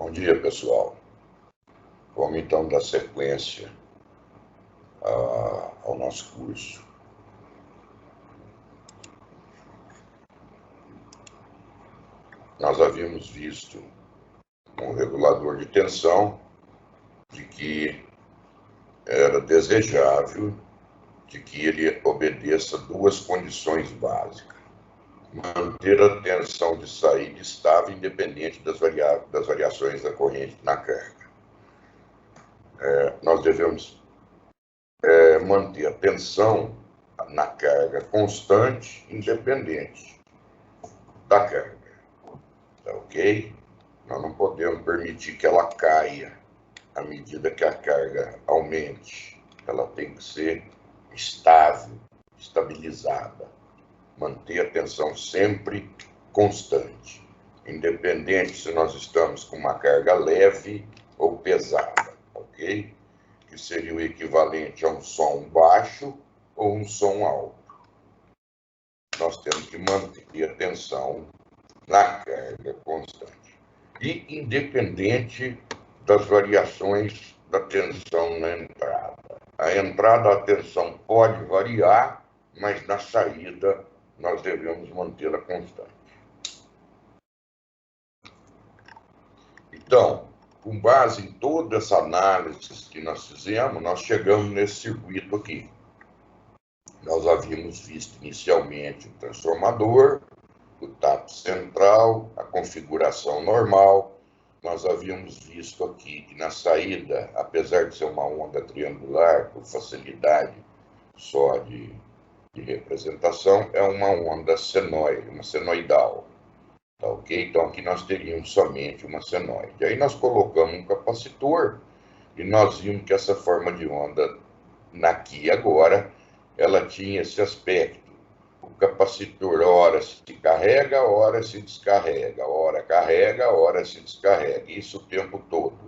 Bom dia, pessoal. Vamos então dar sequência ao nosso curso. Nós havíamos visto um regulador de tensão de que era desejável de que ele obedeça duas condições básicas. Manter a tensão de saída estável independente das variações da corrente na carga. Nós devemos manter a tensão na carga constante, independente da carga. Tá ok? Nós não podemos permitir que ela caia à medida que a carga aumente. Ela tem que ser estável, estabilizada. Manter a tensão sempre constante, independente se nós estamos com uma carga leve ou pesada, ok? Que seria o equivalente a um som baixo ou um som alto. Nós temos que manter a tensão na carga constante. E independente das variações da tensão na entrada. A entrada, a tensão pode variar, mas na saída nós devemos mantê-la constante. Então, com base em toda essa análise que nós fizemos, nós chegamos nesse circuito aqui. Nós havíamos visto inicialmente o transformador, o tapo central, a configuração normal. Nós havíamos visto aqui que na saída, apesar de ser uma onda triangular, por facilidade só de representação, é uma onda senoide, uma senoidal. Tá ok? Então aqui nós teríamos somente uma senoide. Aí nós colocamos um capacitor e nós vimos que essa forma de onda aqui agora, ela tinha esse aspecto. O capacitor, ora se carrega, ora se descarrega, ora carrega, ora se descarrega, isso o tempo todo.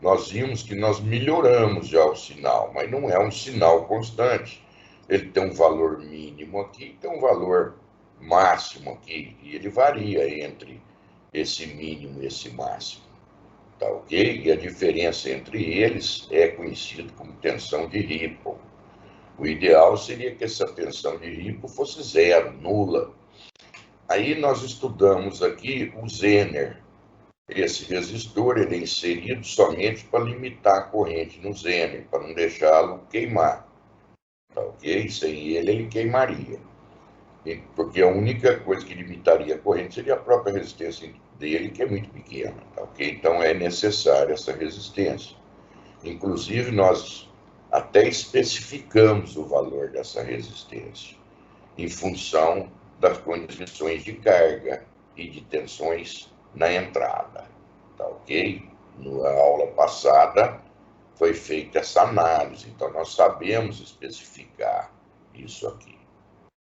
Nós vimos que nós melhoramos já o sinal, mas não é um sinal constante. Ele tem um valor mínimo aqui, tem um valor máximo aqui, e ele varia entre esse mínimo e esse máximo, tá ok? E a diferença entre eles é conhecida como tensão de Ripple. O ideal seria que essa tensão de Ripple fosse zero, nula. Aí nós estudamos aqui o Zener. Esse resistor ele é inserido somente para limitar a corrente no Zener, para não deixá-lo queimar. Tá ok? Sem ele queimaria. Porque a única coisa que limitaria a corrente seria a própria resistência dele, que é muito pequena. Tá ok? Então é necessária essa resistência. Inclusive, nós até especificamos o valor dessa resistência em função das condições de carga e de tensões na entrada, tá ok? Na aula passada foi feita essa análise, então nós sabemos especificar isso aqui,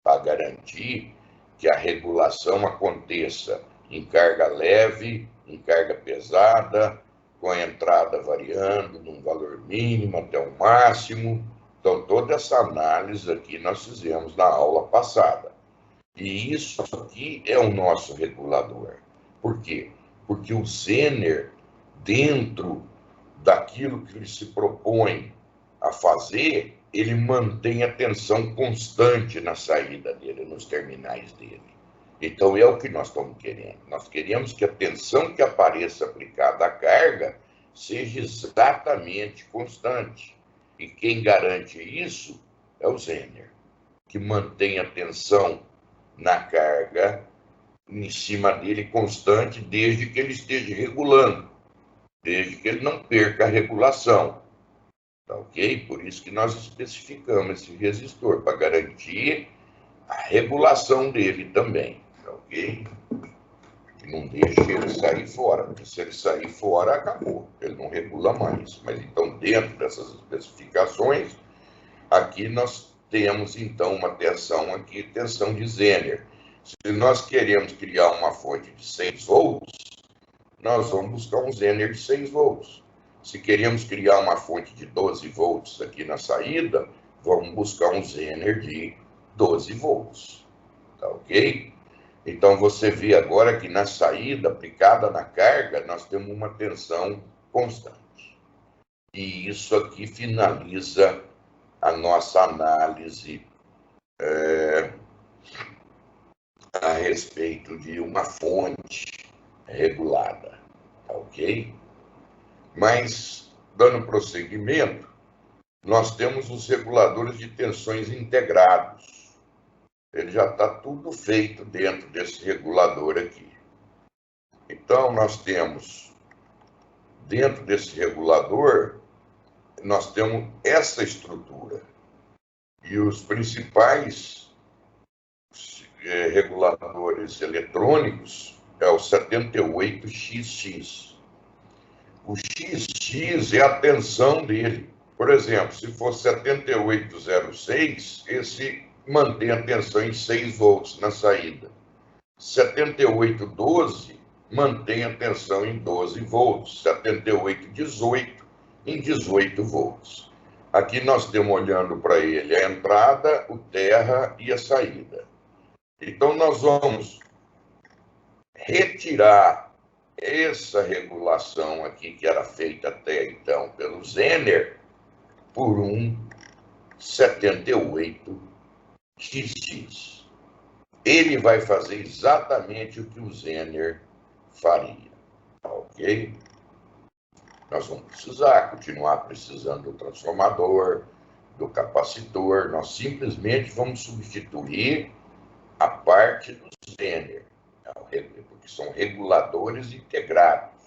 para garantir que a regulação aconteça em carga leve, em carga pesada, com a entrada variando num valor mínimo até o máximo. Então, toda essa análise aqui nós fizemos na aula passada. E isso aqui é o nosso regulador. Por quê? Porque o Zener, dentro daquilo que ele se propõe a fazer, ele mantém a tensão constante na saída dele, nos terminais dele. Então, é o que nós estamos querendo. Nós queremos que a tensão que apareça aplicada à carga seja exatamente constante. E quem garante isso é o Zener, que mantém a tensão na carga em cima dele constante desde que ele esteja regulando, desde que ele não perca a regulação. Tá ok? Por isso que nós especificamos esse resistor, para garantir a regulação dele também. Tá ok? Que não deixe ele sair fora, porque se ele sair fora, acabou. Ele não regula mais. Mas então, dentro dessas especificações, aqui nós temos então uma tensão aqui, tensão de Zener. Se nós queremos criar uma fonte de 6 volts, nós vamos buscar um Zener de 6 volts. Se queremos criar uma fonte de 12 volts aqui na saída, vamos buscar um Zener de 12 volts. Tá ok? Então, você vê agora que na saída, aplicada na carga, nós temos uma tensão constante. E isso aqui finaliza a nossa análise a respeito de uma fonte regulada, ok? Mas, dando prosseguimento, nós temos os reguladores de tensões integrados. Ele já está tudo feito dentro desse regulador aqui. Então, nós temos, dentro desse regulador, nós temos essa estrutura. E os principais reguladores eletrônicos é o 78XX. O XX é a tensão dele. Por exemplo, se for 7806, esse mantém a tensão em 6 volts na saída. 7812 mantém a tensão em 12 volts. 7818 em 18 volts. Aqui nós temos olhando para ele a entrada, o terra e a saída. Então nós vamos retirar essa regulação aqui que era feita até então pelo Zener por um 78XX. Ele vai fazer exatamente o que o Zener faria, ok? Nós vamos precisar, continuar precisando do transformador, do capacitor, nós simplesmente vamos substituir a parte do Zener, porque são reguladores integrados,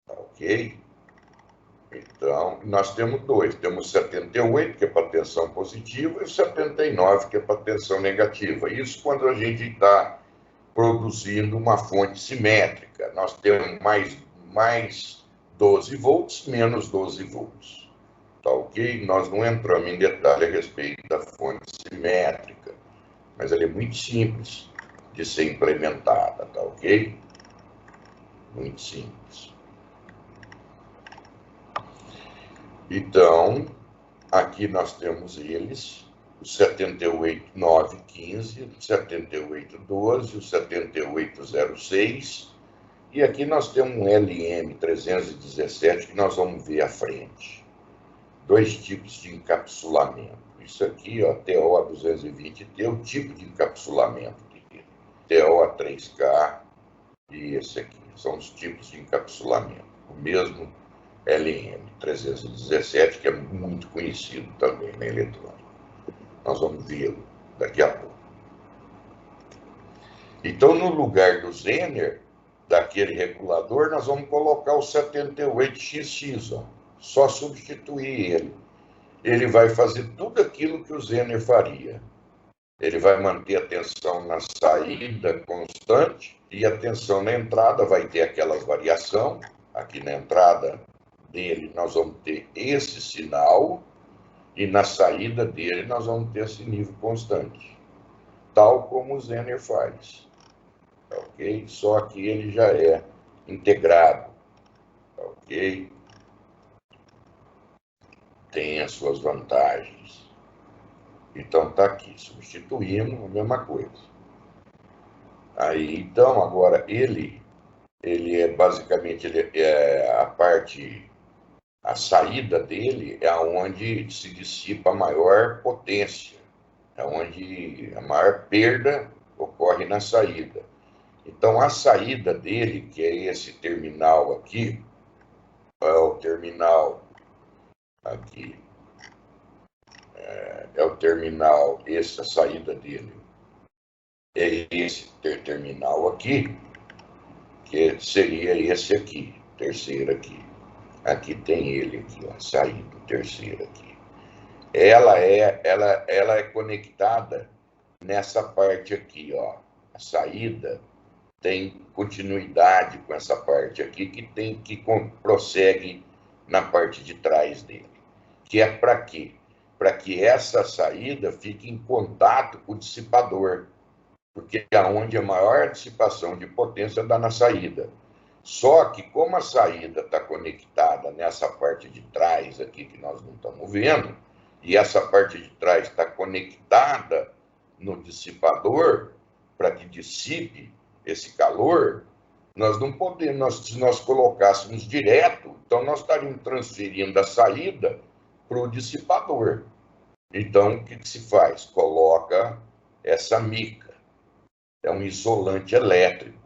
ok? Então, nós temos dois, temos 78, que é para tensão positiva, e 79, que é para tensão negativa. Isso quando a gente está produzindo uma fonte simétrica. Nós temos mais 12 volts, menos 12 volts. Tá ok? Nós não entramos em detalhe a respeito da fonte simétrica, mas ela é muito simples de ser implementada, tá ok? Muito simples. Então, aqui nós temos eles, o 78915, o 7812, o 7806, e aqui nós temos um LM317 que nós vamos ver à frente. Dois tipos de encapsulamento. Isso aqui, ó, TO220T, o tipo de encapsulamento dele. TO3K e esse aqui. São os tipos de encapsulamento. O mesmo LM317, que é muito conhecido também na eletrônica. Nós vamos vê-lo daqui a pouco. Então, no lugar do Zener, daquele regulador, nós vamos colocar o 78XX, ó. Só substituir ele. Ele vai fazer tudo aquilo que o Zener faria. Ele vai manter a tensão na saída constante e a tensão na entrada vai ter aquelas variação. Aqui na entrada dele nós vamos ter esse sinal e na saída dele nós vamos ter esse nível constante, tal como o Zener faz, ok? Só que ele já é integrado, ok? Tem as suas vantagens. Então tá aqui, substituímos a mesma coisa. Aí, então, agora ele é basicamente a parte, a saída dele é onde se dissipa a maior potência, é onde a maior perda ocorre na saída. Então, a saída dele, que é esse terminal aqui, é o terminal aqui, é o terminal, essa saída dele, é esse terminal aqui, que seria esse aqui, terceiro aqui. Aqui tem ele aqui, ó, saída, terceiro aqui. Ela é conectada nessa parte aqui, ó. A saída tem continuidade com essa parte aqui que prossegue na parte de trás dele. Que é para quê? Para que essa saída fique em contato com o dissipador, porque é onde a maior dissipação de potência dá na saída. Só que como a saída está conectada nessa parte de trás aqui que nós não estamos vendo, e essa parte de trás está conectada no dissipador, para que dissipe esse calor, nós não podemos, se nós colocássemos direto, então nós estaríamos transferindo a saída para o dissipador. Então, o que se faz? Coloca essa mica, é um isolante elétrico,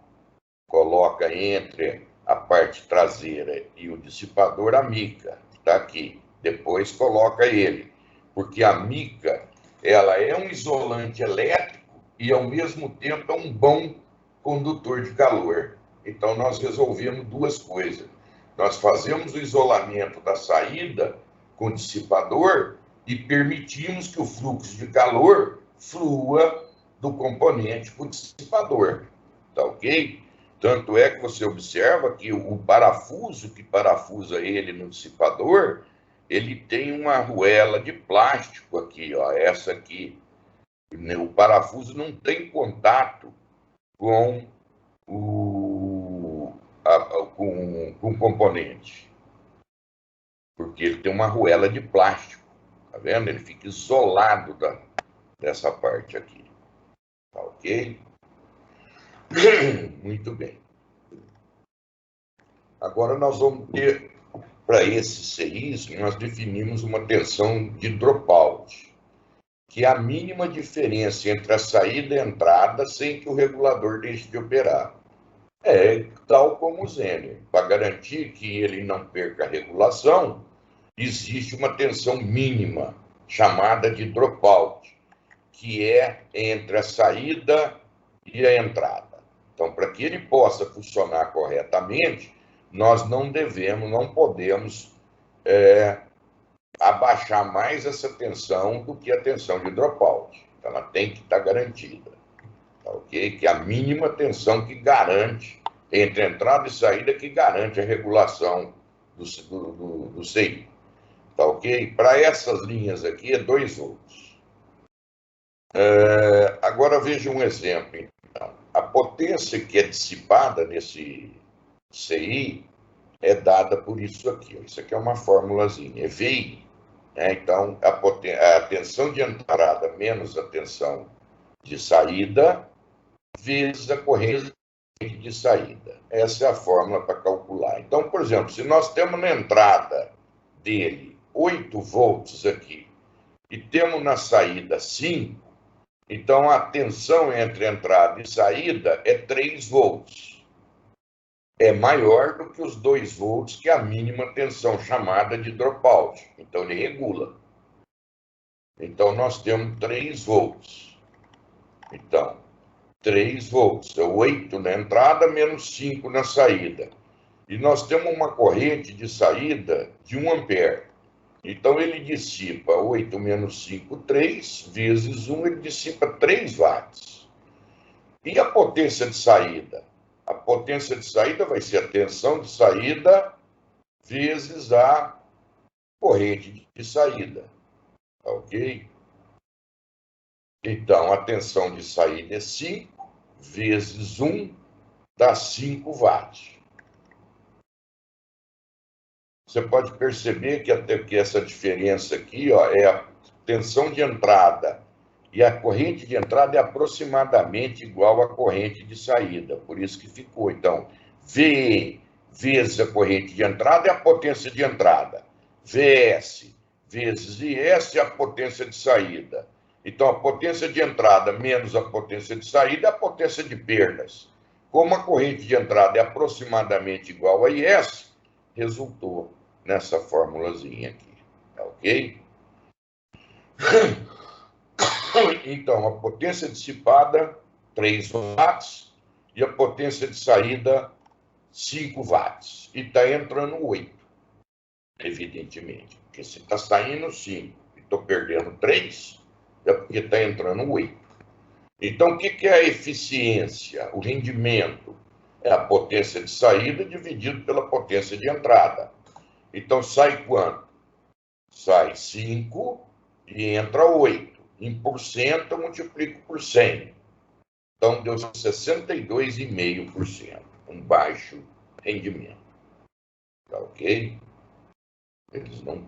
coloca entre a parte traseira e o dissipador a mica, está aqui. Depois coloca ele, porque a mica, ela é um isolante elétrico e, ao mesmo tempo, é um bom condutor de calor. Então, nós resolvemos duas coisas. Nós fazemos o isolamento da saída com o dissipador e permitimos que o fluxo de calor flua do componente para o dissipador. Tá ok? Tanto é que você observa que o parafuso que parafusa ele no dissipador, ele tem uma arruela de plástico aqui, ó, essa aqui. O parafuso não tem contato com com o componente, porque ele tem uma arruela de plástico, tá vendo? Ele fica isolado dessa parte aqui, tá ok? Muito bem. Agora nós vamos ter, para esses CIs, nós definimos uma tensão de dropout, que é a mínima diferença entre a saída e a entrada sem que o regulador deixe de operar. É tal como o Zener. Para garantir que ele não perca a regulação, existe uma tensão mínima, chamada de dropout, que é entre a saída e a entrada. Então, para que ele possa funcionar corretamente, nós não podemos abaixar mais essa tensão do que a tensão de dropout. Então, ela tem que estar garantida. Tá ok? Que é a mínima tensão que garante, entre entrada e saída, que garante a regulação do CI. Tá ok? Para essas linhas aqui, é 2 volts. Agora, veja um exemplo, então. A potência que é dissipada nesse CI é dada por isso aqui. Isso aqui é uma formulazinha, é VI. Então, a tensão de entrada menos a tensão de saída vezes a corrente de saída. Essa é a fórmula para calcular. Então, por exemplo, se nós temos na entrada dele 8 volts aqui e temos na saída 5, então a tensão entre entrada e saída é 3 volts. É maior do que os 2 volts, que é a mínima tensão chamada de dropout. Então, ele regula. Então, nós temos 3 volts. Então, 3 volts, é 8 na entrada, menos 5 na saída. E nós temos uma corrente de saída de 1 ampere. Então, ele dissipa 8 menos 5, 3, vezes 1, ele dissipa 3 watts. E a potência de saída? A potência de saída vai ser a tensão de saída vezes a corrente de saída. Tá ok? Então, a tensão de saída é 5 vezes 1 dá 5 watts. Você pode perceber que até que essa diferença aqui, ó, é a tensão de entrada e a corrente de entrada é aproximadamente igual à corrente de saída. Por isso que ficou. Então, V vezes a corrente de entrada é a potência de entrada. VS vezes IS é a potência de saída. Então, a potência de entrada menos a potência de saída é a potência de perdas. Como a corrente de entrada é aproximadamente igual a IS, resultou nessa formulazinha aqui. Tá ok? Então, a potência dissipada, 3 watts, e a potência de saída, 5 watts. E está entrando 8, evidentemente. Porque se está saindo 5 e estou perdendo 3, é porque está entrando 8. Então, o que é a eficiência? O rendimento é a potência de saída dividido pela potência de entrada. Então, sai quanto? Sai 5 e entra 8. Em porcento, eu multiplico por 100. Então, deu 62,5%. Um baixo rendimento. Tá ok? Eles não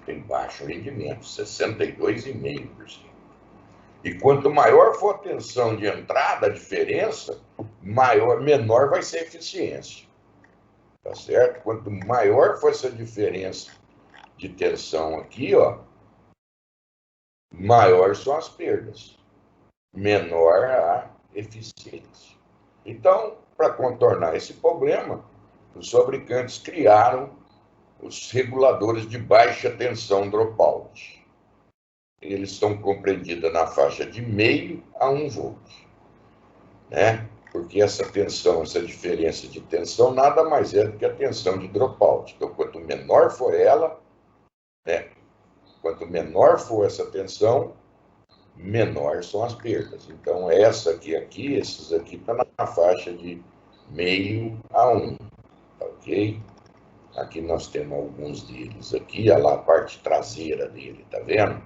têm baixo rendimento, 62,5%. E quanto maior for a tensão de entrada, a diferença, menor vai ser a eficiência. Tá certo? Quanto maior for essa diferença de tensão aqui, ó, maior são as perdas, menor a eficiência. Então, para contornar esse problema, os fabricantes criaram os reguladores de baixa tensão dropout. Eles estão compreendidos na faixa de meio a 1 volt, né? Porque essa tensão, essa diferença de tensão, nada mais é do que a tensão de dropout. Então, quanto menor for ela, né? Quanto menor for essa tensão, menor são as perdas. Então, essa aqui, esses aqui estão na faixa de meio a 1, tá ok? Aqui nós temos alguns deles aqui, olha lá a parte traseira dele, tá vendo?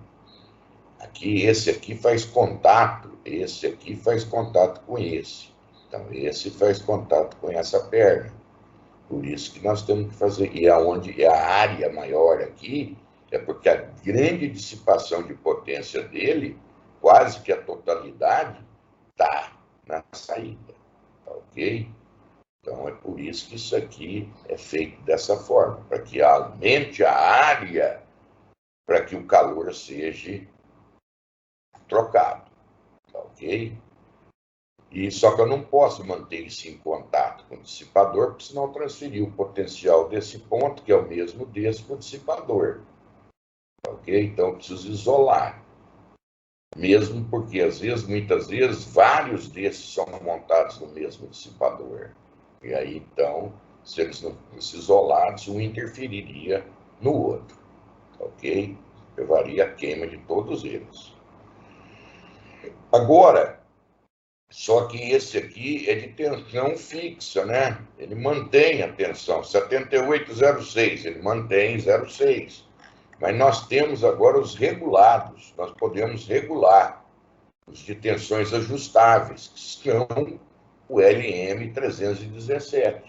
Aqui, esse aqui faz contato, esse aqui faz contato com esse. Então, esse faz contato com essa perna. Por isso que nós temos que fazer. E aonde a área maior aqui é porque a grande dissipação de potência dele, quase que a totalidade, está na saída. Tá ok? Então, é por isso que isso aqui é feito dessa forma, para que aumente a área, para que o calor seja trocado. Tá ok? E só que eu não posso manter isso em contato com o dissipador, porque senão eu transferir o potencial desse ponto, que é o mesmo desse, para o dissipador. Tá ok? Então, eu preciso isolar. Mesmo porque, às vezes, muitas vezes, vários desses são montados no mesmo dissipador. E aí, então, se eles não fossem isolados, um interferiria no outro. Tá ok? Levaria a queima de todos eles. Agora, só que esse aqui é de tensão fixa, né? Ele mantém a tensão, 78,06, ele mantém 0,6. Mas nós temos agora os regulados, nós podemos regular os de tensões ajustáveis, que são o LM317.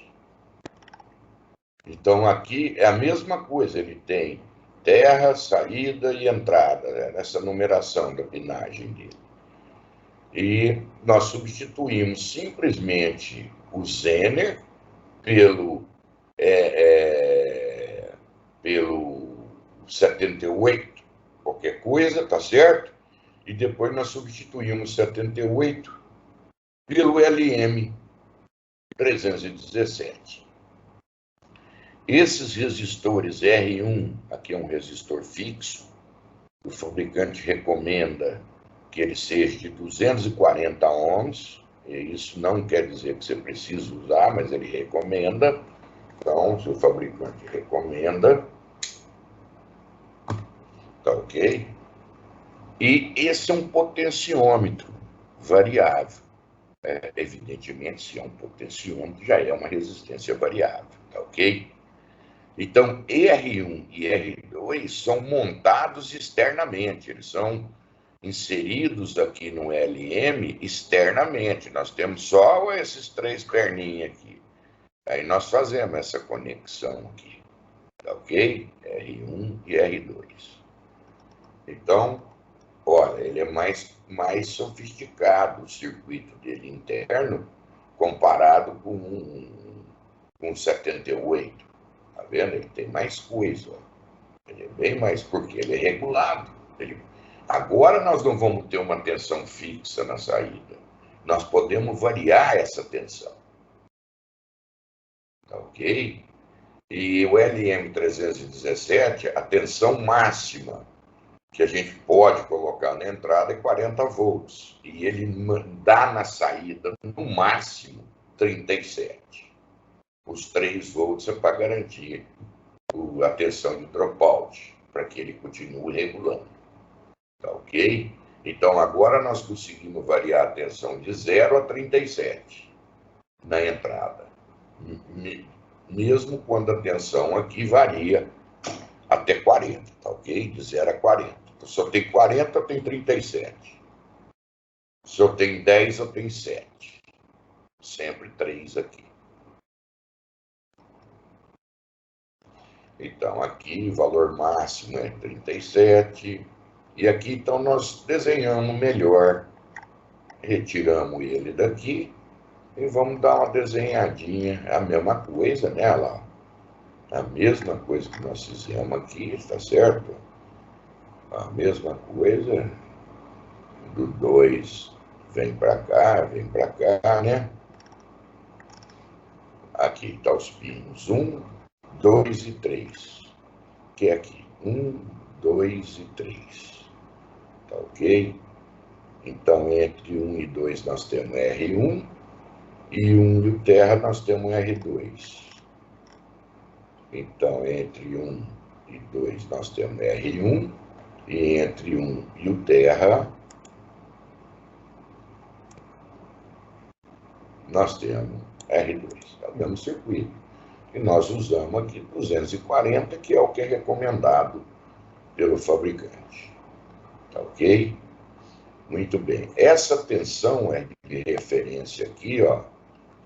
Então aqui é a mesma coisa, ele tem terra, saída e entrada, né? Nessa numeração da binagem dele. E nós substituímos simplesmente o Zener pelo 78, qualquer coisa, tá certo? E depois nós substituímos 78 pelo LM 317. Esses resistores R1, aqui é um resistor fixo, o fabricante recomenda que ele seja de 240 ohms, e isso não quer dizer que você precisa usar, mas ele recomenda. Então, se o fabricante recomenda, tá ok? E esse é um potenciômetro variável. Evidentemente, se é um potenciômetro, já é uma resistência variável, tá ok? Então, R1 e R2 são montados externamente, eles são inseridos aqui no LM externamente. Nós temos só esses 3 perninhas aqui. Aí nós fazemos essa conexão aqui, tá ok? R1 e R2. Então, olha, ele é mais sofisticado, o circuito dele interno, comparado com 78. Tá vendo? Ele tem mais coisa. Ó. Ele é bem mais, porque ele é regulado. Agora nós não vamos ter uma tensão fixa na saída. Nós podemos variar essa tensão. Tá ok? E o LM317, a tensão máxima que a gente pode colocar na entrada é 40 volts. E ele dá na saída, no máximo, 37. Os 3 volts é para garantir a tensão de dropout, para que ele continue regulando. Tá ok? Então, agora nós conseguimos variar a tensão de 0 a 37 na entrada. Mesmo quando a tensão aqui varia até 40, tá ok? De 0 a 40. Então, se eu tenho 40, eu tenho 37. Se eu tenho 10, eu tenho 7. Sempre 3 aqui. Então, aqui o valor máximo é 37, E aqui, então, nós desenhamos melhor, retiramos ele daqui e vamos dar uma desenhadinha, a mesma coisa, né, lá. A mesma coisa que nós fizemos aqui, está certo? A mesma coisa, do 2 vem para cá, né? Aqui está os pinos 1, 2 e 3, que é aqui, 1, 2 e 3, tá ok? Então, entre 1 e 2 nós temos R1, e 1 e o terra nós temos R2. Então, entre 1 e 2 nós temos R1, e entre 1 e o terra nós temos R2. É o mesmo circuito. E nós usamos aqui 240, que é o que é recomendado pelo fabricante. Tá ok? Muito bem. Essa tensão de referência aqui, ó,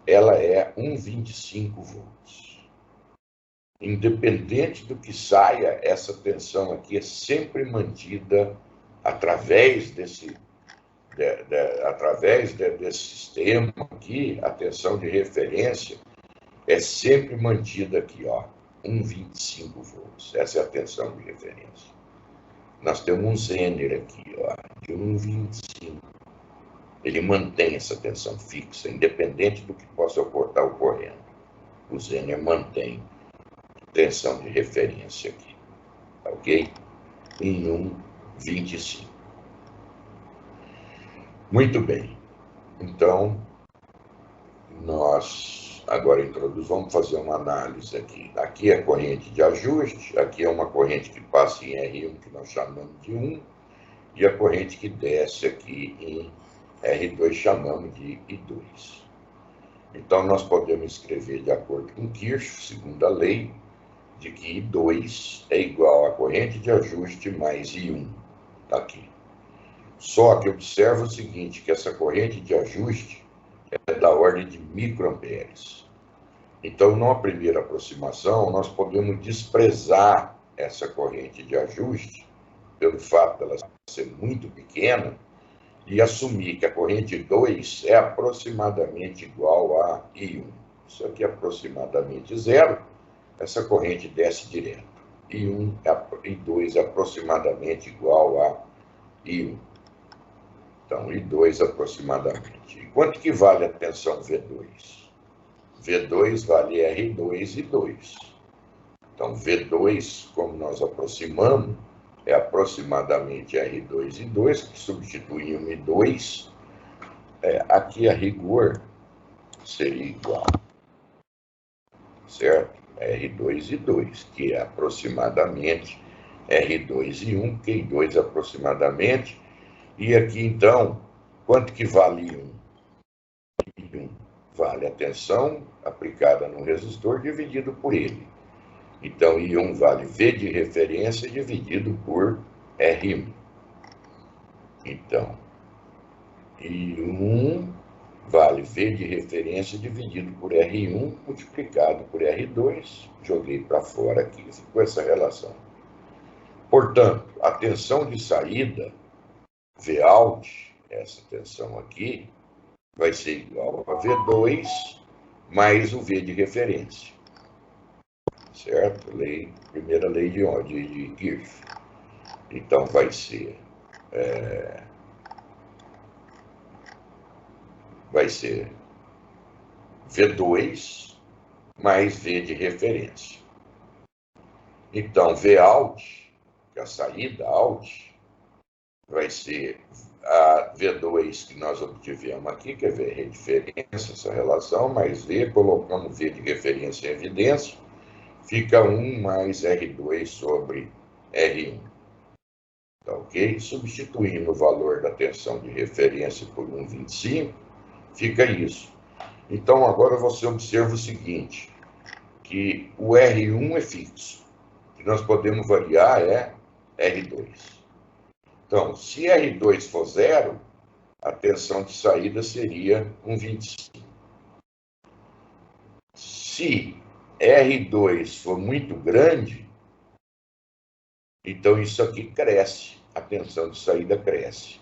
ela é 1,25 volts. Independente do que saia, essa tensão aqui é sempre mantida através desse sistema aqui, a tensão de referência é sempre mantida aqui, ó, 1,25 volts. Essa é a tensão de referência. Nós temos um Zener aqui, ó, de 1,25. Ele mantém essa tensão fixa, independente do que possa ocorrendo. O Zener mantém tensão de referência aqui, tá ok? Em 1,25. Muito bem. Então, nós agora vamos fazer uma análise aqui. Aqui é a corrente de ajuste, aqui é uma corrente que passa em R1, que nós chamamos de 1, e a corrente que desce aqui em R2 chamamos de I2. Então, nós podemos escrever de acordo com Kirchhoff, segunda lei, de que I2 é igual à corrente de ajuste mais I1, aqui. Só que observa o seguinte, que essa corrente de ajuste é da ordem de microamperes. Então, numa primeira aproximação, nós podemos desprezar essa corrente de ajuste, pelo fato dela ser muito pequena, e assumir que a corrente 2 é aproximadamente igual a I1. Isso aqui é aproximadamente zero, essa corrente desce direto. I2 é aproximadamente igual a I1. Então, I2 aproximadamente. E quanto que vale a tensão V2? V2 vale R2 e 2. Então, V2, como nós aproximamos, é aproximadamente R2 e 2, que substitui 1 e 2. Aqui, a rigor, seria igual, certo? R2 e 2, que é aproximadamente R2 e 1, que I2 aproximadamente. E aqui, então, quanto que vale 1? I1 vale a tensão aplicada no resistor dividido por ele. Então, I1 vale V de referência dividido por R1. Então, I1 vale V de referência dividido por R1 multiplicado por R2. Joguei para fora aqui, ficou essa relação. Portanto, a tensão de saída, Vout, essa tensão aqui, vai ser igual a V2 mais o V de referência. Certo? Primeira lei de Kirchhoff. Então, vai ser V2 mais V de referência. Então, Vout, que é a saída out, vai ser a V2 que nós obtivemos aqui, que é V de referência, essa relação, mais V, colocamos V de referência em evidência, fica 1 mais R2 sobre R1. Tá ok? Substituindo o valor da tensão de referência por 1,25, fica isso. Então, agora você observa o seguinte, que o R1 é fixo, que nós podemos variar é R2. Então, se R2 for zero, a tensão de saída seria 1,25. Se R2 for muito grande, então isso aqui cresce. a tensão de saída cresce.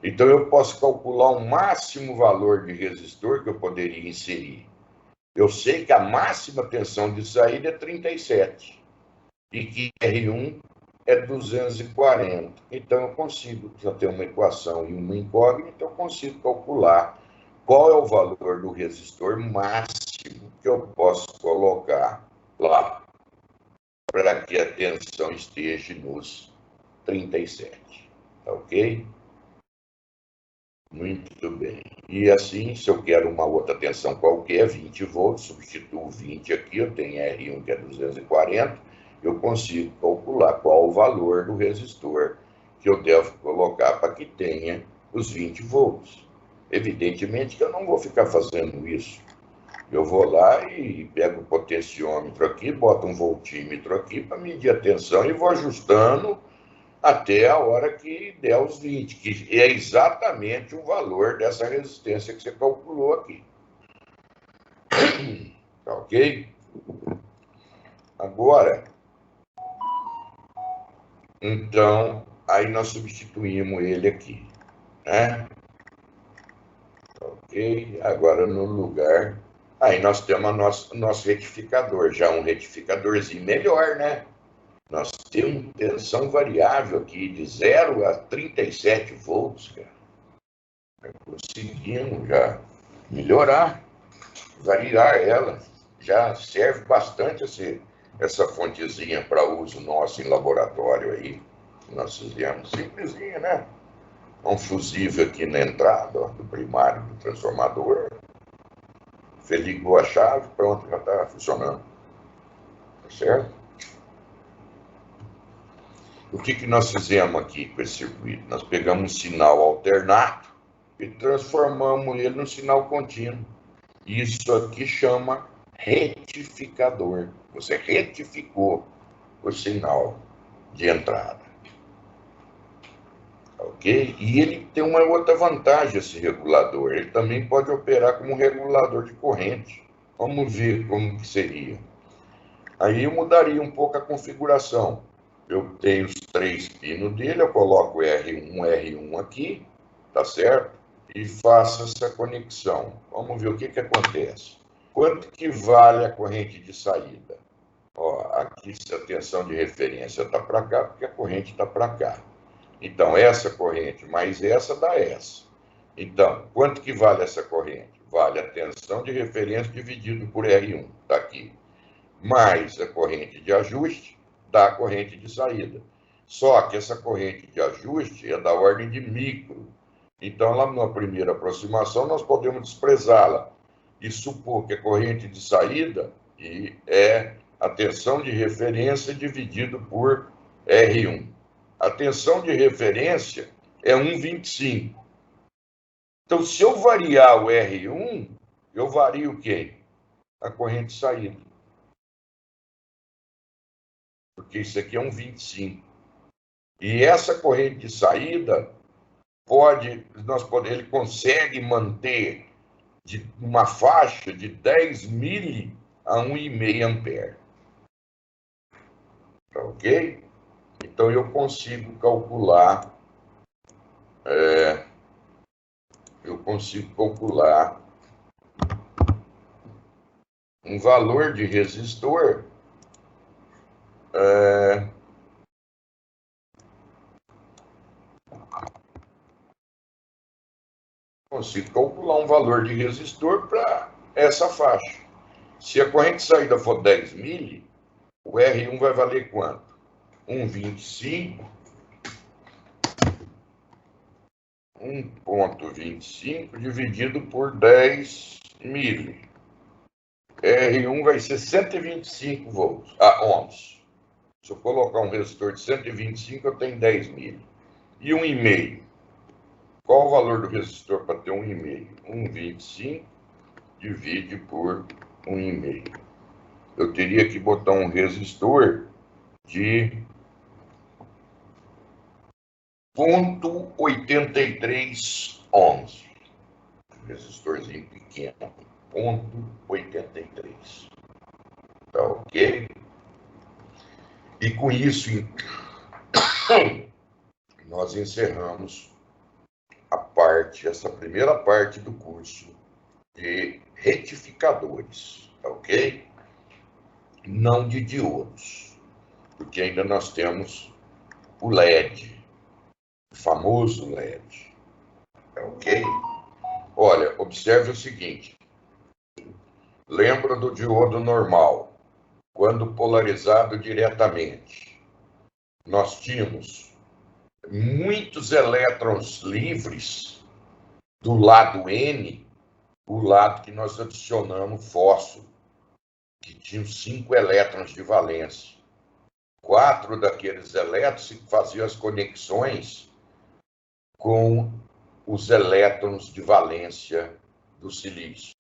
Então, eu posso calcular o máximo valor de resistor que eu poderia inserir. Eu sei que a máxima tensão de saída é 37 e que R1 é 240. Então, eu consigo, já ter uma equação e uma incógnita, eu consigo calcular qual é o valor do resistor máximo que eu posso colocar lá para que a tensão esteja nos 37. Tá ok? Muito bem. E assim, se eu quero uma outra tensão qualquer, 20 volts, substituo 20 aqui, eu tenho R1 que é 240, eu consigo calcular qual o valor do resistor que eu devo colocar para que tenha os 20 volts. Evidentemente que eu não vou ficar fazendo isso. Eu vou lá e pego o potenciômetro aqui, boto um voltímetro aqui para medir a tensão e vou ajustando até a hora que der os 20, que é exatamente o valor dessa resistência que você calculou aqui. Tá ok? Agora, então, aí nós substituímos ele aqui, né? Tá ok? Agora no lugar, aí nós temos nosso retificador, já um retificadorzinho melhor, né? Nós temos tensão variável aqui de 0 a 37 volts, cara. Conseguimos já melhorar, variar ela. Já serve bastante essa fontezinha para uso nosso em laboratório aí. Nós fizemos simplesinha, né? Um fusível aqui na entrada ó, do primário do transformador. Você ligou a chave, pronto, já está funcionando. Tá certo? O que nós fizemos aqui com esse circuito? Nós pegamos um sinal alternado e transformamos ele num sinal contínuo. Isso aqui chama retificador. Você retificou o sinal de entrada. Ok? E ele tem uma outra vantagem, esse regulador. Ele também pode operar como um regulador de corrente. Vamos ver como que seria. Aí eu mudaria um pouco a configuração. Eu tenho os 3 pinos dele, eu coloco R1 aqui, tá certo? E faço essa conexão. Vamos ver o que acontece. Quanto que vale a corrente de saída? Ó, aqui a tensão de referência está para cá, porque a corrente está para cá. Então, essa corrente mais essa dá essa. Então, quanto que vale essa corrente? Vale a tensão de referência dividido por R1, está aqui. Mais a corrente de ajuste dá a corrente de saída. Só que essa corrente de ajuste é da ordem de micro. Então, lá na primeira aproximação, nós podemos desprezá-la e supor que a corrente de saída é a tensão de referência dividido por R1. A tensão de referência é 1,25. Então, se eu variar o R1, eu vario o quê? A corrente de saída. Porque isso aqui é 1,25. E essa corrente de saída ele consegue manter de uma faixa de 10 mili a 1,5 ampere. Tá ok? Então, eu consigo calcular um valor de resistor consigo calcular um valor de resistor para essa faixa. Se a corrente de saída for 10 mili, o R1 vai valer quanto? 1,25. 1,25 dividido por 10 mili. R1 vai ser 125 volts, ohms. Se eu colocar um resistor de 125, eu tenho 10 mili. E 1,5. Qual o valor do resistor para ter 1,5? 1,25 divide por 1,5. Eu teria que botar um resistor de 0,83 ohms. Resistorzinho pequeno. 0,83. Tá ok? E com isso, nós encerramos essa primeira parte do curso de retificadores, ok? Não de diodos, porque ainda nós temos o LED, o famoso LED, ok? Olha, observe o seguinte, lembra do diodo normal, quando polarizado diretamente, nós tínhamos muitos elétrons livres do lado N, o lado que nós adicionamos fósforo, que tinha 5 elétrons de valência. 4 daqueles elétrons faziam as conexões com os elétrons de valência do silício.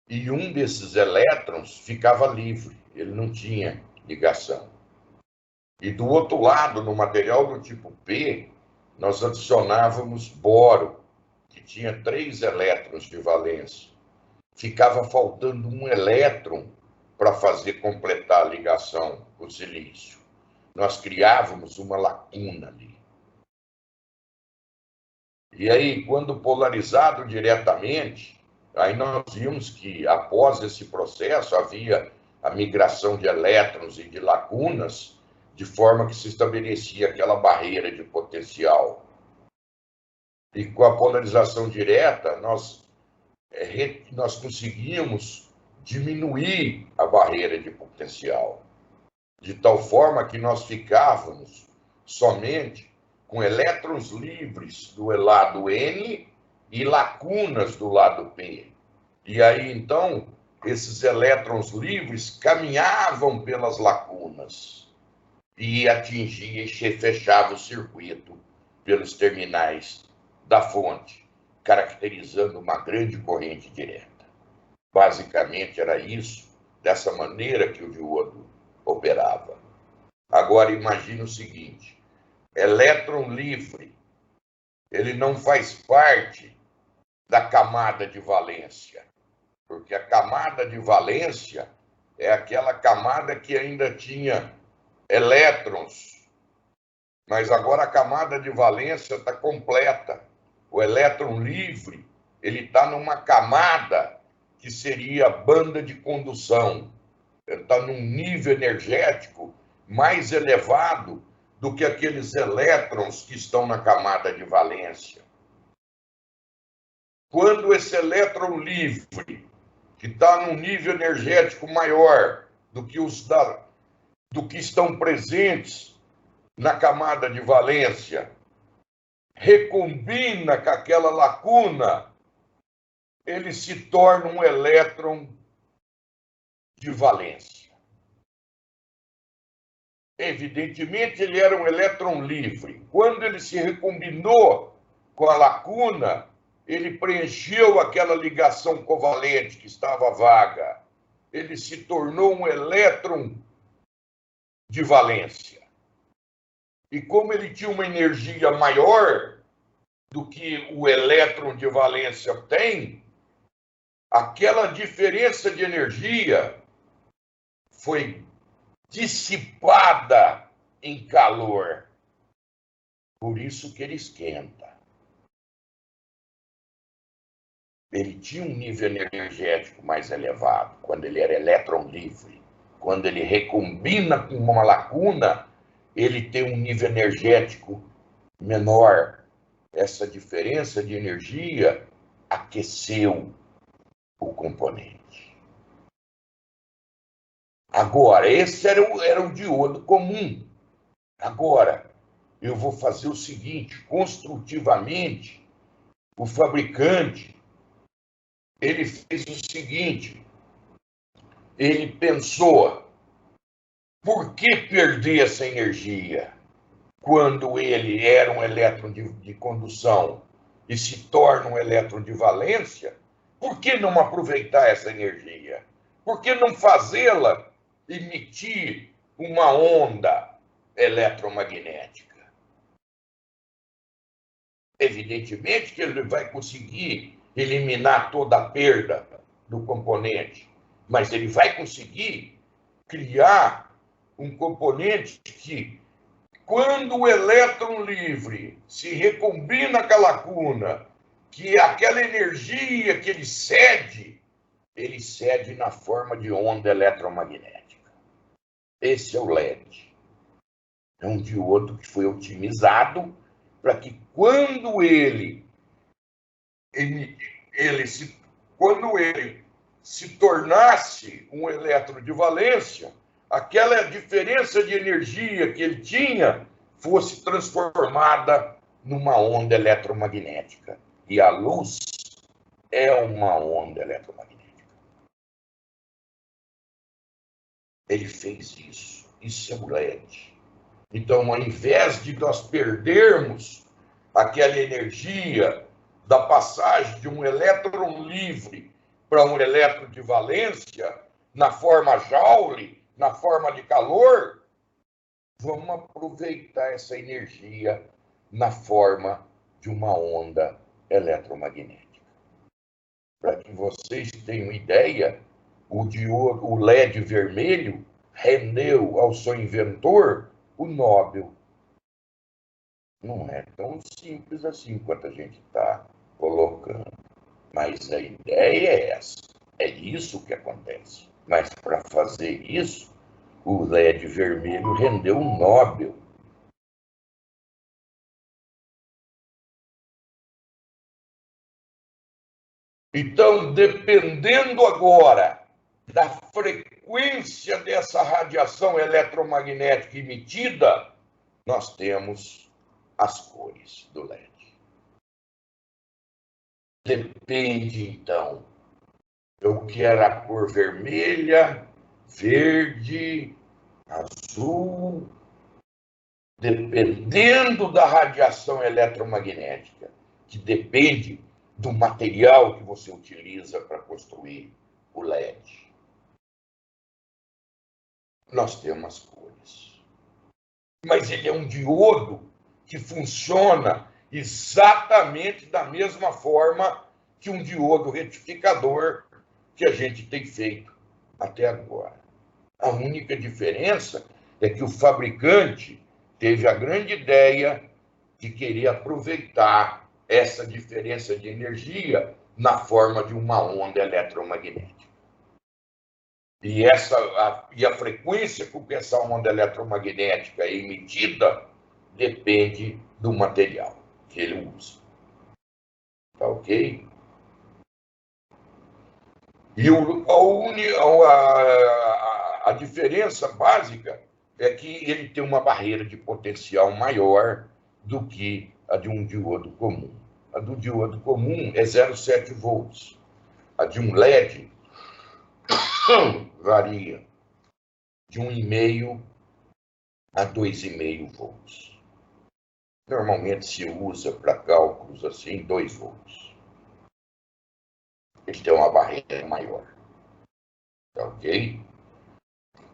E um desses elétrons ficava livre, ele não tinha ligação. E do outro lado, no material do tipo P, nós adicionávamos boro, que tinha 3 elétrons de valência. Ficava faltando um elétron para fazer completar a ligação com o silício. Nós criávamos uma lacuna ali. E aí, quando polarizado diretamente, aí nós vimos que após esse processo havia a migração de elétrons e de lacunas, de forma que se estabelecia aquela barreira de potencial. E com a polarização direta, nós conseguimos diminuir a barreira de potencial, de tal forma que nós ficávamos somente com elétrons livres do lado N e lacunas do lado P. E aí, então, esses elétrons livres caminhavam pelas lacunas e atingia e fechava o circuito pelos terminais da fonte, caracterizando uma grande corrente direta. Basicamente era isso, dessa maneira que o diodo operava. Agora imagine o seguinte, elétron livre, ele não faz parte da camada de valência, porque a camada de valência é aquela camada que ainda tinha elétrons, mas agora a camada de valência está completa. O elétron livre, ele está numa camada que seria banda de condução. Ele está num nível energético mais elevado do que aqueles elétrons que estão na camada de valência. Quando esse elétron livre, que está num nível energético maior do que estão presentes na camada de valência, recombina com aquela lacuna, ele se torna um elétron de valência. Evidentemente, ele era um elétron livre. Quando ele se recombinou com a lacuna, ele preencheu aquela ligação covalente que estava vaga. Ele se tornou um elétron de valência. E como ele tinha uma energia maior do que o elétron de valência tem, aquela diferença de energia foi dissipada em calor. Por isso que ele esquenta. Ele tinha um nível energético mais elevado quando ele era elétron livre. Quando ele recombina com uma lacuna, ele tem um nível energético menor. Essa diferença de energia aqueceu o componente. Agora, esse era o diodo comum. Agora, eu vou fazer o seguinte, construtivamente, o fabricante, ele fez o seguinte, ele pensou, por que perder essa energia quando ele era um elétron de condução e se torna um elétron de valência? Por que não aproveitar essa energia? Por que não fazê-la emitir uma onda eletromagnética? Evidentemente que ele vai conseguir eliminar toda a perda do componente, mas ele vai conseguir criar um componente que quando o elétron livre se recombina com a lacuna, que aquela energia que ele cede na forma de onda eletromagnética. Esse é o LED. É um diodo que foi otimizado para que quando ele se tornasse um elétron de valência, aquela diferença de energia que ele tinha fosse transformada numa onda eletromagnética. E a luz é uma onda eletromagnética. Ele fez isso. Isso é o LED. Então, ao invés de nós perdermos aquela energia da passagem de um elétron livre para um elétron de valência, na forma Joule, na forma de calor, vamos aproveitar essa energia na forma de uma onda eletromagnética. Para que vocês tenham ideia, o LED vermelho rendeu ao seu inventor o Nobel. Não é tão simples assim quanto a gente está colocando. Mas a ideia é essa. É isso que acontece. Mas para fazer isso, o LED vermelho rendeu um Nobel. Então, dependendo agora da frequência dessa radiação eletromagnética emitida, nós temos as cores do LED. Depende, então. Eu quero a cor vermelha, verde, azul, dependendo da radiação eletromagnética, que depende do material que você utiliza para construir o LED. Nós temos as cores. Mas ele é um diodo que funciona exatamente da mesma forma que um diodo retificador que a gente tem feito até agora. A única diferença é que o fabricante teve a grande ideia de querer aproveitar essa diferença de energia na forma de uma onda eletromagnética. E a frequência com que essa onda eletromagnética é emitida depende do material que ele usa. Tá ok? E a diferença básica é que ele tem uma barreira de potencial maior do que a de um diodo comum. A do diodo comum é 0,7 volts. A de um LED varia de 1,5 a 2,5 volts. Normalmente se usa para cálculos assim 2 volts. Ele tem uma barreira maior. Tá ok?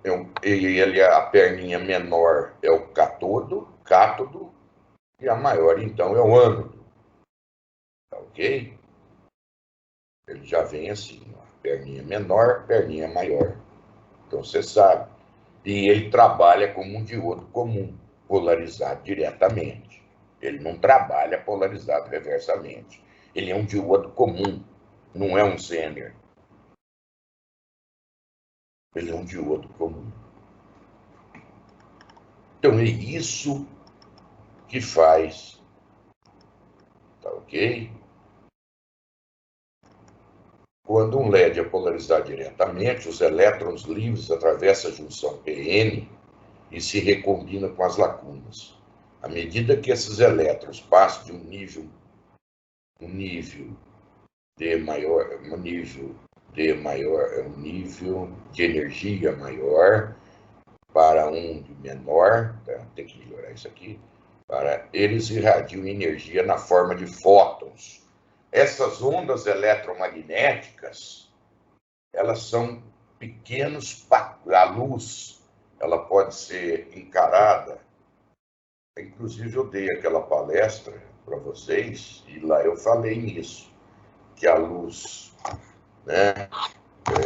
A perninha menor é o cátodo, e a maior, então, é o ânodo. Tá ok? Ele já vem assim, ó, perninha menor, perninha maior. Então, você sabe. E ele trabalha como um diodo comum, polarizado diretamente. Ele não trabalha polarizado reversamente. Ele é um diodo comum, não é um Zener. Ele é um diodo comum. Então, é isso que faz, tá ok? Quando um LED é polarizado diretamente, os elétrons livres atravessam a junção PN e se recombinam com as lacunas. À medida que esses elétrons passam de um nível D maior, um nível de energia maior para um de menor, tá? Tem que melhorar isso aqui, para eles irradiam energia na forma de fótons. Essas ondas eletromagnéticas, elas são pequenos, a luz, ela pode ser encarada, inclusive eu dei aquela palestra para vocês, e lá eu falei nisso, que a luz, né,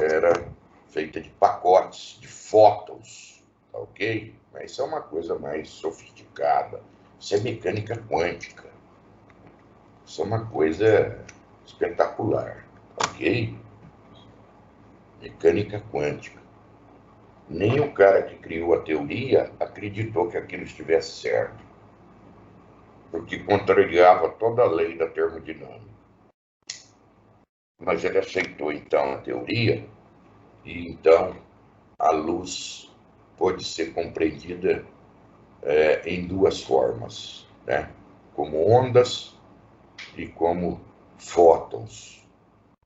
era feita de pacotes, de fótons, ok? Mas isso é uma coisa mais sofisticada. Isso é mecânica quântica. Isso é uma coisa espetacular, ok? Mecânica quântica. Nem o cara que criou a teoria acreditou que aquilo estivesse certo, porque contrariava toda a lei da termodinâmica. Mas ele aceitou, então, a teoria, e então a luz pode ser compreendida em duas formas, né? Como ondas e como fótons,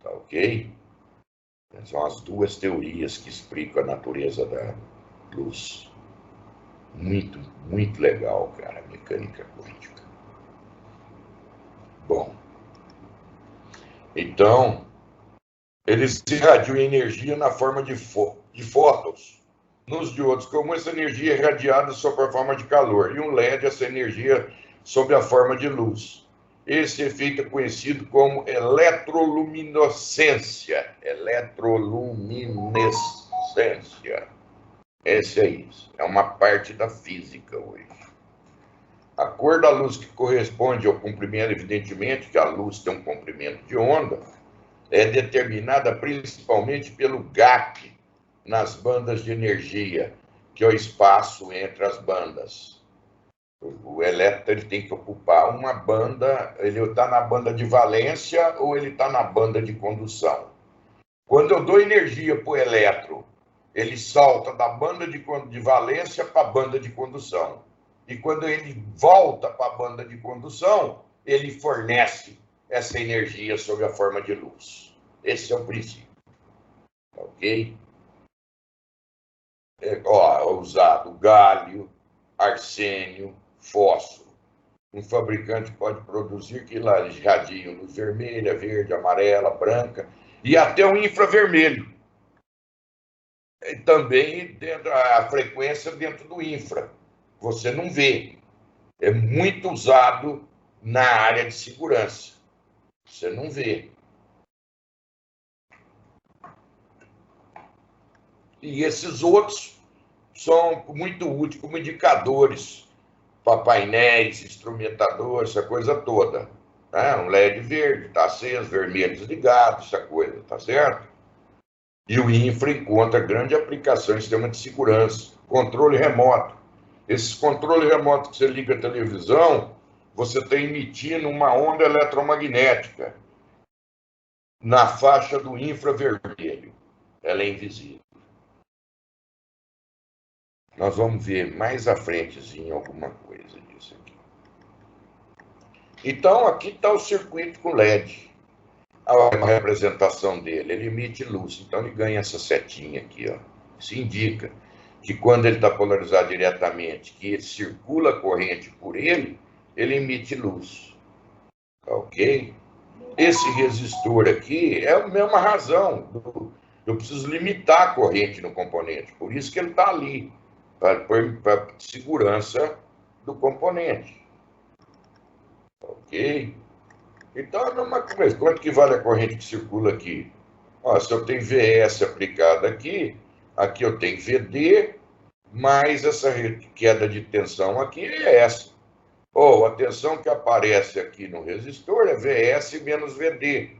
tá ok? São as duas teorias que explicam a natureza da luz. Muito, muito legal, cara, a mecânica quântica. Bom, então, eles irradiam energia na forma de fótons. Nos diodos comuns, essa energia é irradiada sob a forma de calor, e um LED, essa energia sob a forma de luz. Esse efeito é conhecido como eletroluminescência. Eletroluminescência. Esse é isso. É uma parte da física hoje. A cor da luz que corresponde ao comprimento, evidentemente, que a luz tem um comprimento de onda, é determinada principalmente pelo gap nas bandas de energia, que é o espaço entre as bandas. O elétron ele tem que ocupar uma banda, ele está na banda de valência ou ele está na banda de condução. Quando eu dou energia para o elétron, ele salta da banda de valência para a banda de condução. E quando ele volta para a banda de condução, ele fornece essa energia sob a forma de luz. Esse é o princípio. Ok? Usado galho, arsênio, fósforo. Um fabricante pode produzir que lá irradiam luz vermelha, verde, amarela, branca e até o infravermelho. E também a frequência dentro do infra. Você não vê. É muito usado na área de segurança. Você não vê. E esses outros são muito úteis como indicadores para painéis, instrumentadores, essa coisa toda. Né? Um LED verde, está aceso, vermelho desligado, essa coisa, tá certo? E o infra encontra grande aplicação em sistema de segurança, controle remoto. Esses controles remotos que você liga a televisão, você está emitindo uma onda eletromagnética na faixa do infravermelho. Ela é invisível. Nós vamos ver mais à frentezinho alguma coisa disso aqui. Então, aqui está o circuito com LED. A representação dele, ele emite luz. Então, ele ganha essa setinha aqui, ó. Isso indica que quando ele está polarizado diretamente, que ele circula a corrente por ele, ele emite luz. Ok? Esse resistor aqui é a mesma razão. Eu preciso limitar a corrente no componente. Por isso que ele está ali, para segurança do componente. Ok? Então, é a mesma coisa. Quanto que vale a corrente que circula aqui? Ó, se eu tenho VS aplicada aqui, aqui eu tenho VD, mais essa queda de tensão aqui é essa. Ou a tensão que aparece aqui no resistor é VS menos VD,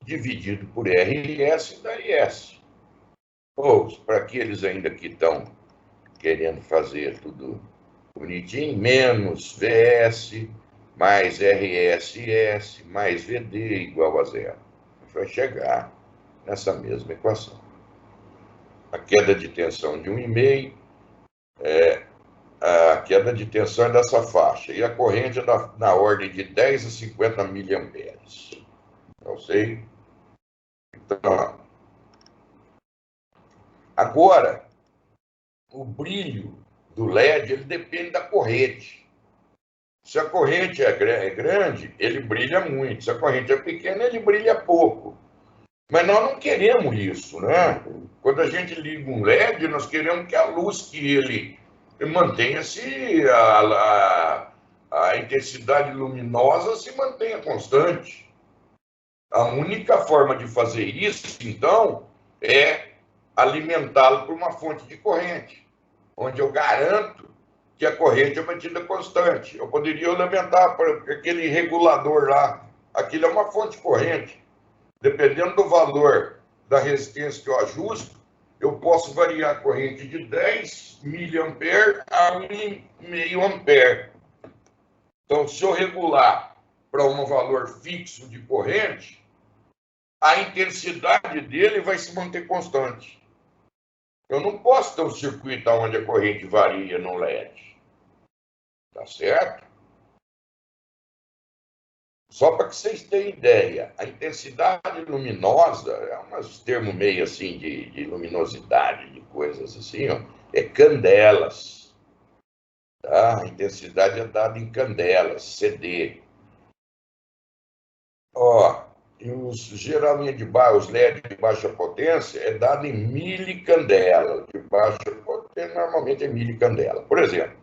dividido por RS da IS. Ou, para aqueles ainda que estão querendo fazer tudo bonitinho, menos VS mais RSS mais VD igual a zero. Vai chegar nessa mesma equação. A queda de tensão de 1,5 a queda de tensão é dessa faixa, e a corrente é na ordem de 10 a 50 miliamperes. Não sei? Então, agora, o brilho do LED, ele depende da corrente. Se a corrente é grande, ele brilha muito. Se a corrente é pequena, ele brilha pouco. Mas nós não queremos isso, né? Quando a gente liga um LED, nós queremos que a luz que ele mantenha-se, a intensidade luminosa se mantenha constante. A única forma de fazer isso, então, é alimentá-lo por uma fonte de corrente. onde eu garanto que a corrente é mantida constante. Eu poderia lamentar, porque aquele regulador lá, aquilo é uma fonte corrente. Dependendo do valor da resistência que eu ajusto, eu posso variar a corrente de 10 mA a 1,5 ampere. Então, se eu regular para um valor fixo de corrente, a intensidade dele vai se manter constante. Eu não posso ter um circuito onde a corrente varia no LED. Tá certo? Só para que vocês tenham ideia, a intensidade luminosa, é um termo meio assim de luminosidade, de coisas assim, ó, é candelas. Tá? A intensidade é dada em candelas, CD. Ó, e geralmente os LED de baixa potência é dado em milicandela. De baixa potência normalmente é milicandela. Por exemplo,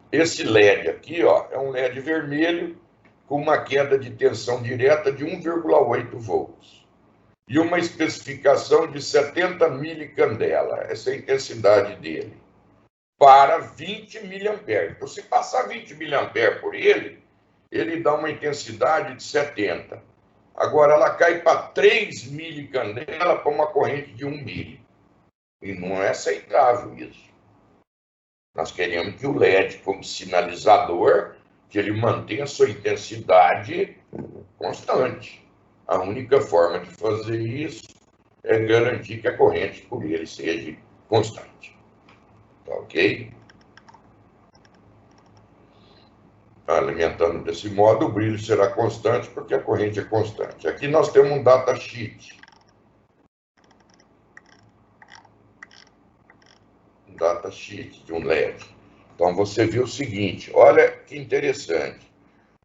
esse LED aqui, ó, é um LED vermelho com uma queda de tensão direta de 1,8 volts e uma especificação de 70 milicandela. Essa é a intensidade dele para 20 miliamperes. Então, se passar 20 miliamperes por ele, ele dá uma intensidade de 70. Agora, ela cai para 3 milicandela para uma corrente de 1 mili. E não é aceitável isso. Nós queremos que o LED, como sinalizador, que ele mantenha a sua intensidade constante. A única forma de fazer isso é garantir que a corrente por ele seja constante. Tá ok? Alimentando desse modo, o brilho será constante porque a corrente é constante. Aqui nós temos um datasheet. Um datasheet de um LED. Então você vê o seguinte, olha que interessante.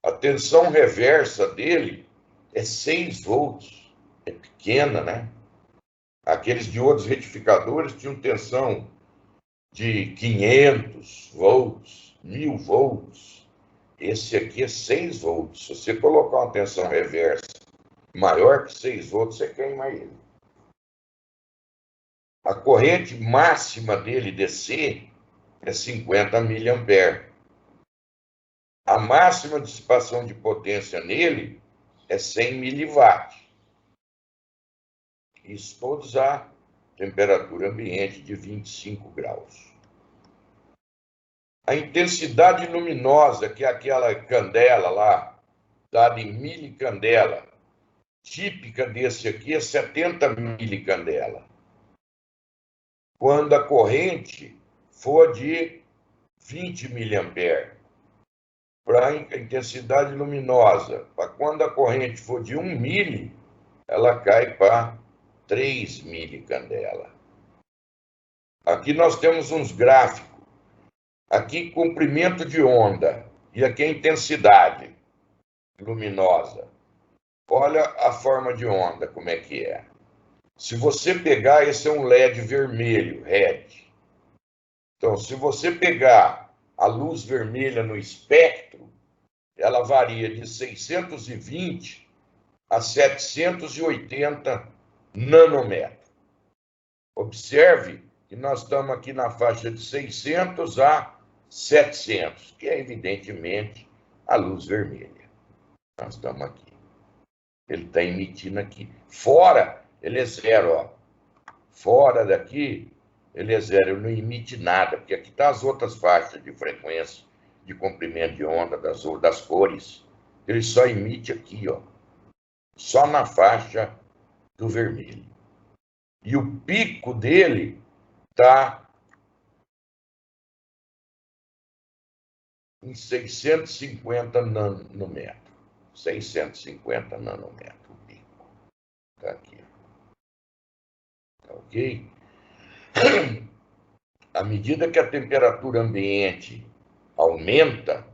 A tensão reversa dele é 6 volts. É pequena, né? Aqueles diodos retificadores tinham tensão de 500 volts, 1000 volts. Esse aqui é 6 volts. Se você colocar uma tensão reversa maior que 6 volts, você queima ele. A corrente máxima dele DC é 50 miliamperes. A máxima dissipação de potência nele é 100 miliwatt. Isso todos a temperatura ambiente de 25 graus. A intensidade luminosa, que é aquela candela lá, dada em milicandela, típica desse aqui é 70 milicandela. Quando a corrente for de 20 miliamperes, para a intensidade luminosa, para quando a corrente for de 1 mili, ela cai para 3 milicandela. Aqui nós temos uns gráficos. Aqui, comprimento de onda. E aqui a intensidade luminosa. Olha a forma de onda, como é que é. Se você pegar, esse é um LED vermelho, LED. Então, se você pegar a luz vermelha no espectro, ela varia de 620 a 780 nanômetros. Observe que nós estamos aqui na faixa de 600 a 700, que é evidentemente a luz vermelha. Nós estamos aqui. Ele está emitindo aqui. Fora, ele é zero, ó. Fora daqui, ele é zero, ele não emite nada, porque aqui estão as outras faixas de frequência, de comprimento de onda, das cores. Ele só emite aqui, ó. Só na faixa do vermelho. E o pico dele está em 650 nanômetros. 650 nanômetros o pico. Está aqui. Tá ok? À medida que a temperatura ambiente aumenta,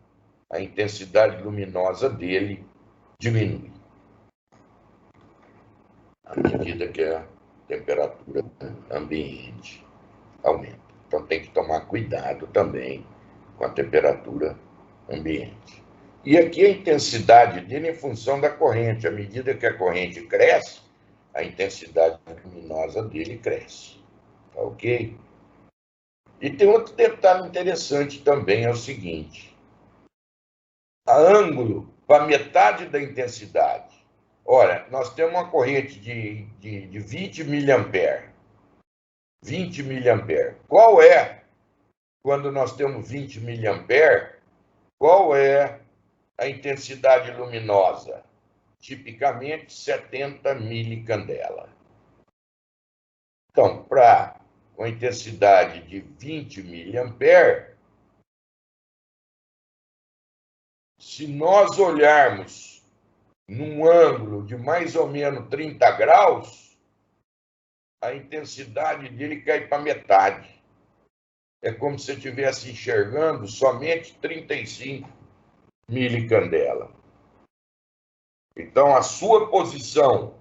a intensidade luminosa dele diminui. À medida que a temperatura ambiente aumenta. Então tem que tomar cuidado também com a temperatura ambiente. E aqui a intensidade dele em função da corrente. À medida que a corrente cresce, a intensidade luminosa dele cresce. Tá ok? E tem outro detalhe interessante também, é o seguinte: a ângulo para metade da intensidade. Olha, nós temos uma corrente de 20 miliamperes. 20 miliamperes. Qual é, quando nós temos 20 miliamperes, qual é a intensidade luminosa? Tipicamente 70 milicandela. Então, para uma intensidade de 20 miliamperes, se nós olharmos num ângulo de mais ou menos 30 graus, a intensidade dele cai para metade. É como se você estivesse enxergando somente 35 milicandela. Então, a sua posição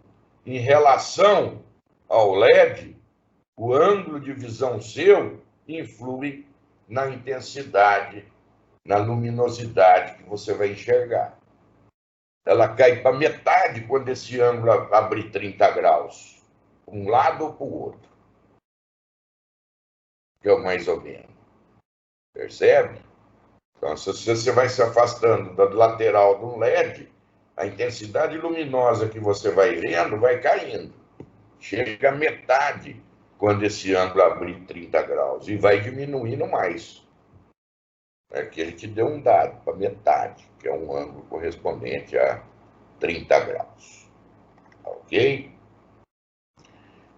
em relação ao LED, o ângulo de visão seu, influi na intensidade, na luminosidade que você vai enxergar. Ela cai para metade quando esse ângulo abrir 30 graus, para um lado ou para o outro, que é o mais ou menos. Percebe? Então, se você vai se afastando da lateral do LED, a intensidade luminosa que você vai vendo vai caindo. Chega a metade quando esse ângulo abrir 30 graus e vai diminuindo mais. Aqui ele te deu um dado para metade, que é um ângulo correspondente a 30 graus. Ok?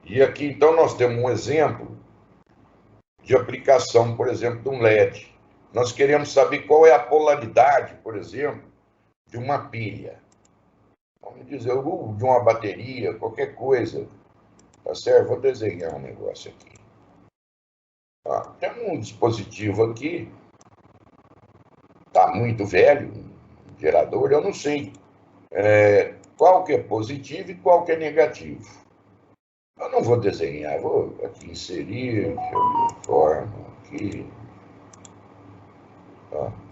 E aqui, então, nós temos um exemplo de aplicação, por exemplo, de um LED. Nós queremos saber qual é a polaridade, por exemplo, de uma pilha. Vamos dizer, de uma bateria, qualquer coisa. Tá certo? Vou desenhar um negócio aqui. Tem um dispositivo aqui, tá muito velho, um gerador, eu não sei qual que é positivo e qual que é negativo. Eu não vou desenhar, vou aqui inserir, deixa eu ver, forma aqui.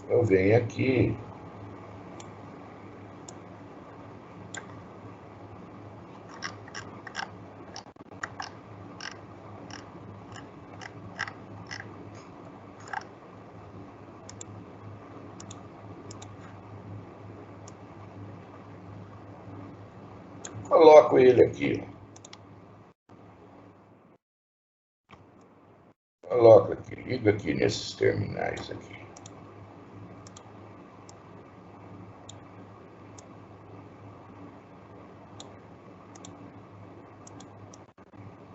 Eu venho aqui. Coloco ele aqui. Coloco aqui, liga aqui nesses terminais aqui.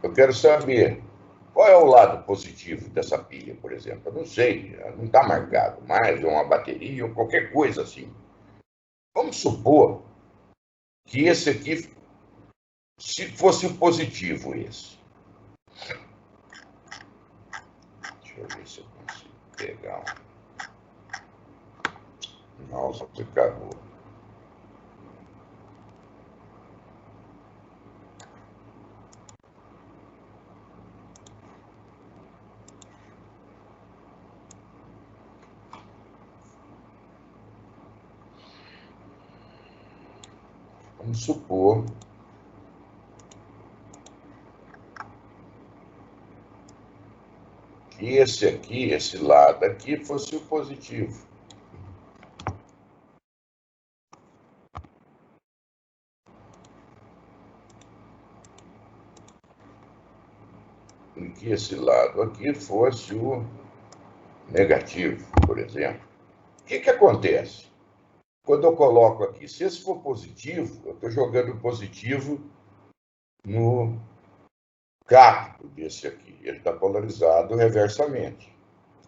Eu quero saber qual é o lado positivo dessa pilha, por exemplo. Eu não sei, não está marcado mais, ou uma bateria, ou qualquer coisa assim. Vamos supor que esse aqui, se fosse o positivo esse. Deixa eu ver se eu consigo pegar um. Nossa, você cagou. Vamos supor que esse aqui, esse lado aqui, fosse o positivo. E que esse lado aqui fosse o negativo, por exemplo. O que acontece? Quando eu coloco aqui, se esse for positivo, eu estou jogando positivo no capto desse aqui. Ele está polarizado reversamente,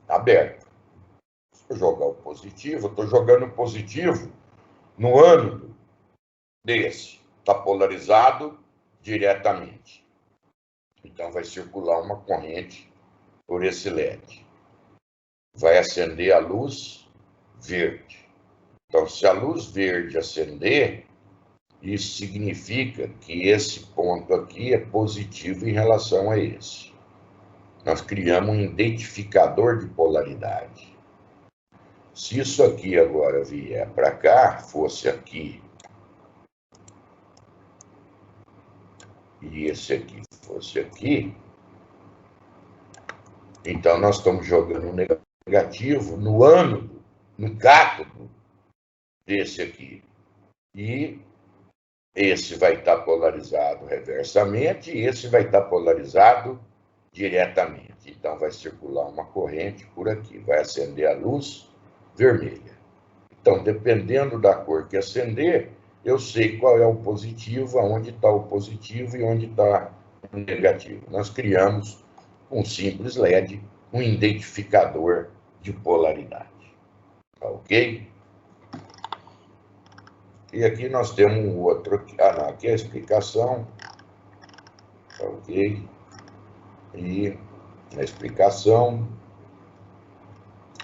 aberto. Se eu jogar o positivo, eu estou jogando positivo no ânodo desse. Está polarizado diretamente. Então, vai circular uma corrente por esse LED. Vai acender a luz verde. Então, se a luz verde acender, isso significa que esse ponto aqui é positivo em relação a esse. Nós criamos um identificador de polaridade. Se isso aqui agora vier para cá, fosse aqui, e esse aqui fosse aqui, Então, nós estamos jogando negativo no ânodo, no cátodo desse aqui. E esse vai estar polarizado reversamente e esse vai estar polarizado diretamente. Então, vai circular uma corrente por aqui, vai acender a luz vermelha. Então, dependendo da cor que acender, eu sei qual é o positivo, aonde está o positivo e onde está o negativo. Nós criamos um simples LED, um identificador de polaridade. Tá ok? E aqui nós temos um outro. Ah, não, aqui é a explicação. Tá ok? E na explicação,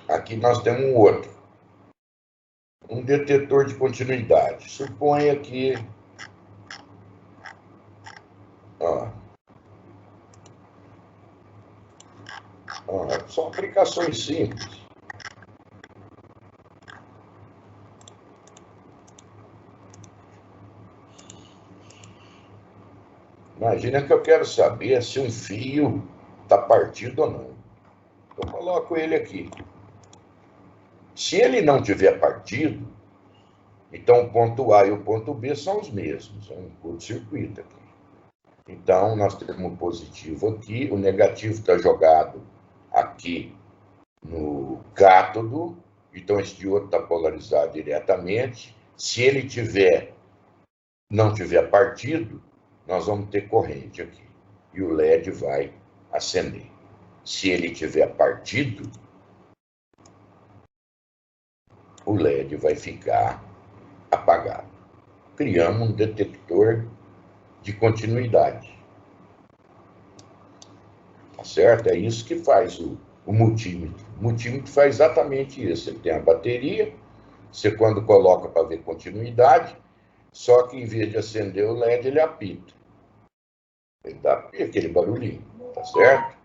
aqui nós temos um outro. Um detetor de continuidade. Suponha que. São aplicações simples. Imagina que eu quero saber se um fio está partido ou não. Eu coloco ele aqui. Se ele não tiver partido, então o ponto A e o ponto B são os mesmos. É um curto-circuito aqui. Então, nós temos o positivo aqui, o negativo está jogado aqui no cátodo, então esse diodo está polarizado diretamente. Se ele não tiver partido, nós vamos ter corrente aqui. E o LED vai acender. Se ele tiver partido, o LED vai ficar apagado. Criamos um detector de continuidade. Tá certo? É isso que faz o multímetro. O multímetro faz exatamente isso. Ele tem a bateria, você quando coloca para ver continuidade, só que em vez de acender o LED, ele apita. Ele dá aquele barulhinho, tá certo?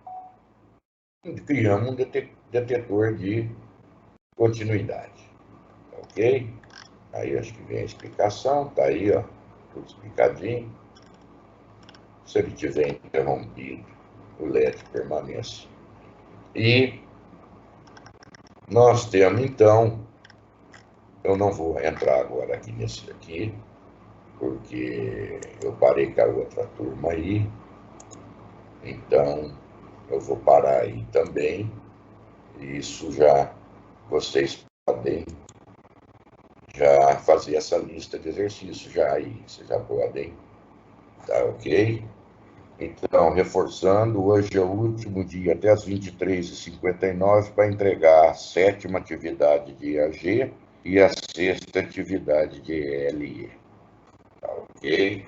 E criamos um detetor de continuidade. Tá ok? Aí acho que vem a explicação, tá aí, ó, tudo explicadinho. Se ele tiver interrompido, o LED permanece. E nós temos, então, eu não vou entrar agora aqui nesse aqui, porque eu parei com a outra turma aí, então eu vou parar aí também, e isso já, vocês podem já fazer essa lista de exercícios já aí, vocês já podem, tá ok? Então, reforçando, hoje é o último dia, até as 23h59, para entregar a 7ª atividade de EAG e a 6ª atividade de ELE. Tá ok?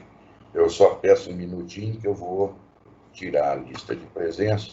Eu só peço um minutinho que eu vou tirar a lista de presença.